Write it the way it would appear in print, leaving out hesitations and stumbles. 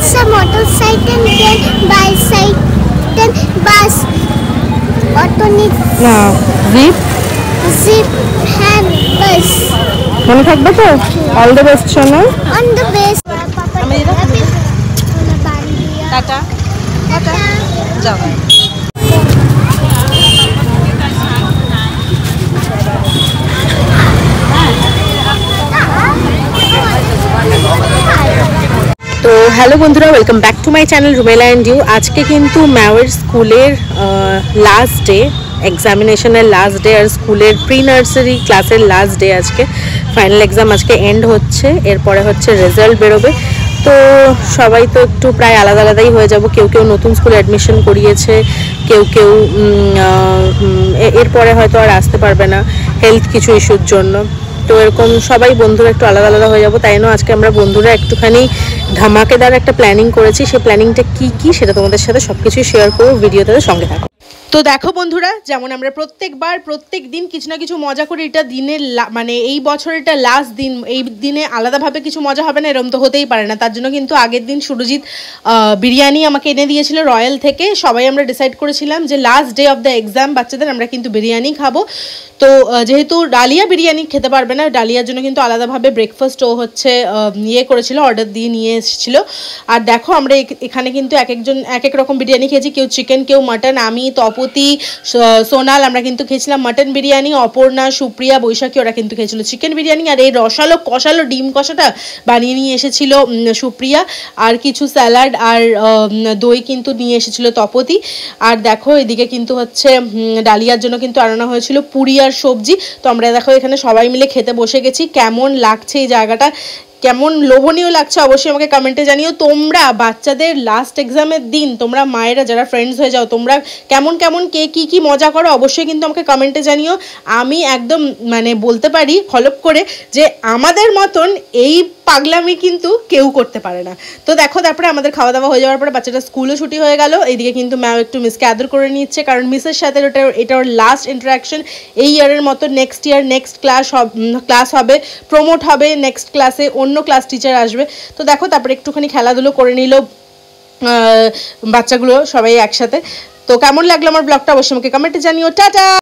রিক্সা, motorcycle, train, bicycle, bus, auto, না jeep, jeep, van, bus. মনে থাকবে তো? অল দ্য বেস্ট সোনা। On the best. টাটা টাটা, যাও। তো হ্যালো বন্ধুরা, welcome back to my channel Rumela and you. আজকে কিন্তু ম্যাওয়ের স্কুলের লাস্ট ডে, এক্সামিনেশনের লাস্ট ডে, আর স্কুলের প্রি নার্সারি ক্লাসের লাস্ট ডে। আজকে ফাইনাল এক্সাম আজকে এন্ড হচ্ছে, এরপরে হচ্ছে রেজাল্ট বেরোবে। তো সবাই তো একটু প্রায় আলাদা আলাদাই হয়ে যাব। কেউ কেউ নতুন স্কুলে অ্যাডমিশন করিয়েছে, কেউ কেউ এরপরে হয়তো আর আসতে পারবে না হেলথ কিছু ইস্যুর জন্য। তো এরকম সবাই বন্ধুরা একটু আলাদা আলাদা হয়ে যাবো। তাই জন্য আজকে আমরা বন্ধুরা একটুখানি ধামাকেদার একটা প্ল্যানিং করেছি। সেই প্ল্যানিংটা কি সেটা তোমাদের সাথে সব কিছুই শেয়ার করবো, ভিডিওতে সঙ্গে থাকো। তো দেখো বন্ধুরা, যেমন আমরা প্রত্যেক দিন কিছু না কিছু মজা করি, এটা দিনের মানে এই বছর এটা লাস্ট দিন, এই দিনে আলাদাভাবে কিছু মজা হবে না এরকম তো হতেই পারে না। তার জন্য কিন্তু আগের দিন সুরজিৎ বিরিয়ানি আমাকে এনে দিয়েছিল রয়্যাল থেকে। সবাই আমরা ডিসাইড করেছিলাম যে last day of the exam বাচ্চাদের আমরা কিন্তু বিরিয়ানি খাবো। তো যেহেতু ডালিয়া বিরিয়ানি খেতে পারবে না, ডালিয়ার জন্য কিন্তু আলাদাভাবে ব্রেকফাস্ট ও হচ্ছে করেছিল, অর্ডার দিয়ে নিয়ে এসেছিলো। আর দেখো আমরা এখানে কিন্তু একজন এক এক রকম বিরিয়ানি খেয়েছি, কেউ চিকেন, কেউ মাটন। আমি, তপতি, সোনাল আমরা কিন্তু খেয়েছিলাম মাটন বিরিয়ানি। অপর্ণা, সুপ্রিয়া, বৈশাখী ওরা কিন্তু খেয়েছিল চিকেন বিরিয়ানি। আর এই রসালো কষালো ডিম কষাটা বানিয়ে নিয়ে এসেছিল সুপ্রিয়া। আর কিছু স্যালাড আর দই কিন্তু নিয়ে এসেছিল তপতি। আর দেখো এদিকে কিন্তু হচ্ছে ডালিয়ার জন্য কিন্তু আনানো হয়েছিল পুরি আর সবজি। তো আমরা দেখো এখানে সবাই মিলে খেতে বসে গেছি। কেমন লাগছে এই জায়গাটা, কেমন লোভনীয় লাগছে অবশ্যই আমাকে কমেন্টে জানিও। তোমরা বাচ্চাদের লাস্ট এক্সামের দিন তোমরা মায়েরা যারা ফ্রেন্ডস হয়ে যাও, তোমরা কেমন কেমন কে কী মজা করো অবশ্যই কিন্তু আমাকে কমেন্টে জানিও। আমি একদম মানে বলতে পারি হলপ করে যে আমাদের মতন এই পাগলামি কিন্তু কেউ করতে পারে না। তো দেখো তারপরে আমাদের খাওয়া দাওয়া হয়ে যাওয়ার পরে বাচ্চাটা স্কুলও ছুটি হয়ে গেল। এইদিকে কিন্তু ম্যাম একটু মিসকে আদর করে নিচ্ছে, কারণ মিসের সাথে এটা ওর লাস্ট ইন্টারাকশন এই ইয়ারের মতো। নেক্সট ইয়ার নেক্সট ক্লাস হবে, প্রমোট হবে নেক্সট ক্লাসে, অন্য ক্লাস টিচার আসবে। তো দেখো তারপরে একটুখানি খেলাধুলো করে নিল বাচ্চাগুলো সবাই একসাথে। তো কেমন লাগলো আমার ব্লগটা অবশ্যই আমাকে কমেন্টে জানিও। টাটা।